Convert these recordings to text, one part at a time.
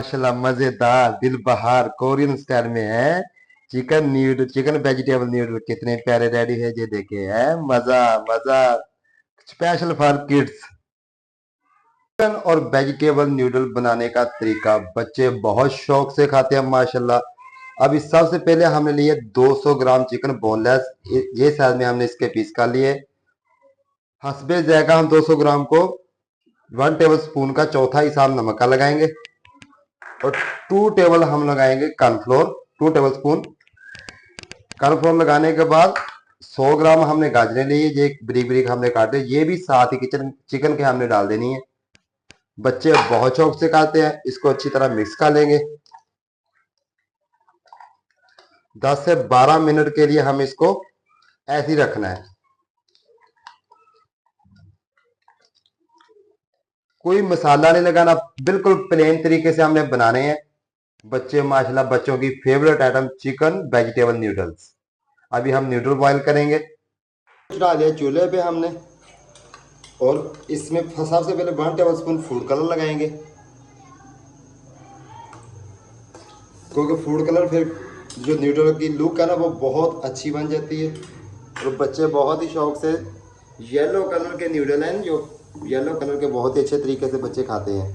माशाल्लाह मजेदार दिल बहार कोरियन स्टाइल में है। चिकन वेजिटेबल न्यूडल कितने प्यारे रेडी है, ये देखे है। मजा मजा स्पेशल फॉर किड्स। चिकन और वेजिटेबल न्यूडल बनाने का तरीका बच्चे बहुत शौक से खाते हैं माशाल्लाह। अभी सबसे पहले हमने लिए 200 ग्राम चिकन बोनलेस, ये साइज में हमने इसके पीस कर लिए। हसबे जाएगा हम 200 ग्राम को 1 टेबल स्पून का चौथा हिस्सा हम नमक का लगाएंगे और 2 टेबल हम लगाएंगे कॉर्नफ्लोर, 2 टेबल स्पून कॉर्नफ्लोर लगाने के बाद 100 ग्राम हमने गाजरें ली, ये ब्रिक ब्रिक हमने काटे, ये भी साथ ही किचन चिकन के हमने डाल देनी है। बच्चे बहुत शौक से खाते हैं। इसको अच्छी तरह मिक्स कर लेंगे। 10 से 12 मिनट के लिए हम इसको ऐसे ही रखना है। कोई मसाला नहीं लगाना, बिल्कुल प्लेन तरीके से हमने बनाने हैं। बच्चे माशाल्लाह बच्चों की favourite item chicken vegetable noodles. अभी हम न्यूडल बॉईल करेंगे। डालिए चूल्हे पे हमने, और इसमें सबसे पहले 1 टेबल स्पून फूड कलर लगाएंगे, क्योंकि फूड कलर फिर जो न्यूडल की लुक है ना वो बहुत अच्छी बन जाती है। और बच्चे बहुत ही शौक से येलो कलर के न्यूडल हैं, जो येलो कलर के बहुत ही अच्छे तरीके से बच्चे खाते हैं।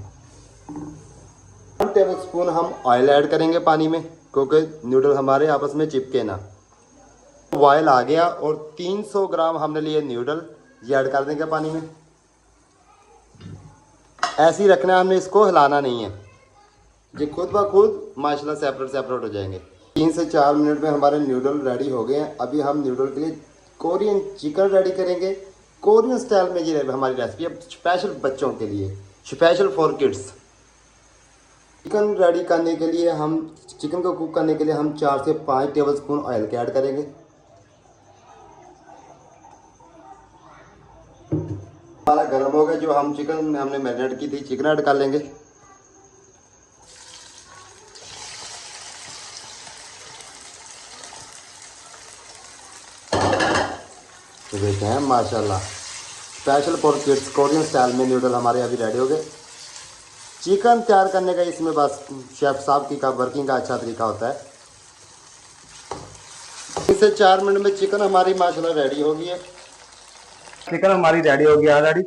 1 टेबल स्पून हम ऑयल ऐड करेंगे पानी में, क्योंकि न्यूडल हमारे आपस में चिपके ना। ऑयल आ गया और 300 ग्राम हमने लिए न्यूडल, ये ऐड कर देंगे पानी में। ऐसे ही रखना है हमने, इसको हिलाना नहीं है, ये खुद ब खुद माशाल्लाह सेपरेट सेपरेट हो जाएंगे। 3 से 4 मिनट में हमारे न्यूडल रेडी हो गए हैं। अभी हम न्यूडल के लिए कोरियन चिकन रेडी करेंगे। कोरियन स्टाइल में ये हमारी रेसिपी है, स्पेशल बच्चों के लिए, special for kids. Chicken ready करने के लिए हम चिकन को कुक करने के लिए हम 4 से 5 टेबल स्पून ऑयल के ऐड करेंगे। हमारा गर्म हो गया, जो हम चिकन में हमने मैरिनेट की थी चिकन ऐड कर लेंगे। तो देखते हैं माशाल्लाह special for kids Korean style में न्यूडल हमारे अभी रेडी हो गए। चिकन तैयार करने का इसमें बस शेफ साहब की का वर्किंग का अच्छा तरीका होता है। 3 से 4 मिनट में चिकन हमारी माशाल्लाह रेडी हो गई है। चिकन हमारी रेडी हो गई ऑलरेडी।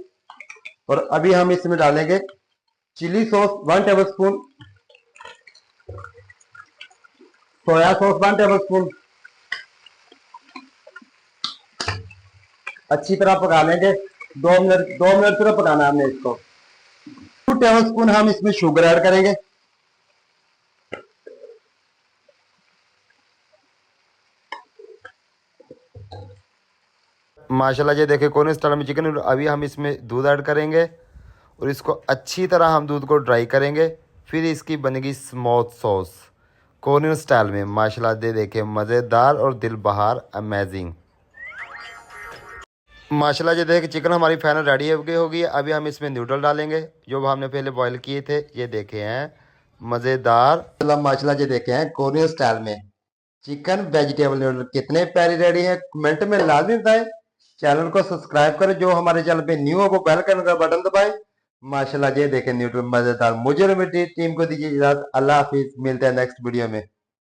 और अभी हम इसमें डालेंगे chilli sauce 1 tablespoon, soya sauce 1 tablespoon. अच्छी तरह पका लेंगे, 2 मिनट तक पकाना है हमने इसको। 2 टेबल स्पून हम इसमें शुगर ऐड करेंगे। माशाल्लाह ये देखिए कौन स्टाइल में चिकन। अभी हम इसमें दूध ऐड करेंगे और इसको अच्छी तरह हम दूध को ड्राई करेंगे। फिर इसकी बनेगी स्मूथ सॉस कोरियन स्टाइल में। माशाल्लाह ये देखिए मज़ेदार और दिल बहार अमेजिंग। माशाल्लाह ये देखिए चिकन हमारी फाइनल रेडी होगी। अभी हम इसमें न्यूडल डालेंगे जो हमने पहले बॉईल किए थे, ये देखे हैं मज़ेदार। माशाल्लाह ये देखे हैं कोरियन स्टाइल में चिकन वेजिटेबल न्यूडल कितने प्यारे रेडी है। कमेंट में लाजमी बताएं। चैनल को सब्सक्राइब करें, जो हमारे चैनल पे न्यू हो वो बेल आइकन का बटन दबाएं। माशाल्लाह ये देखें न्यूडल मजेदार। मुझे और मेरी टीम को दीजिए इजाजत। अल्लाह हाफिज, मिलते हैं नेक्स्ट वीडियो में।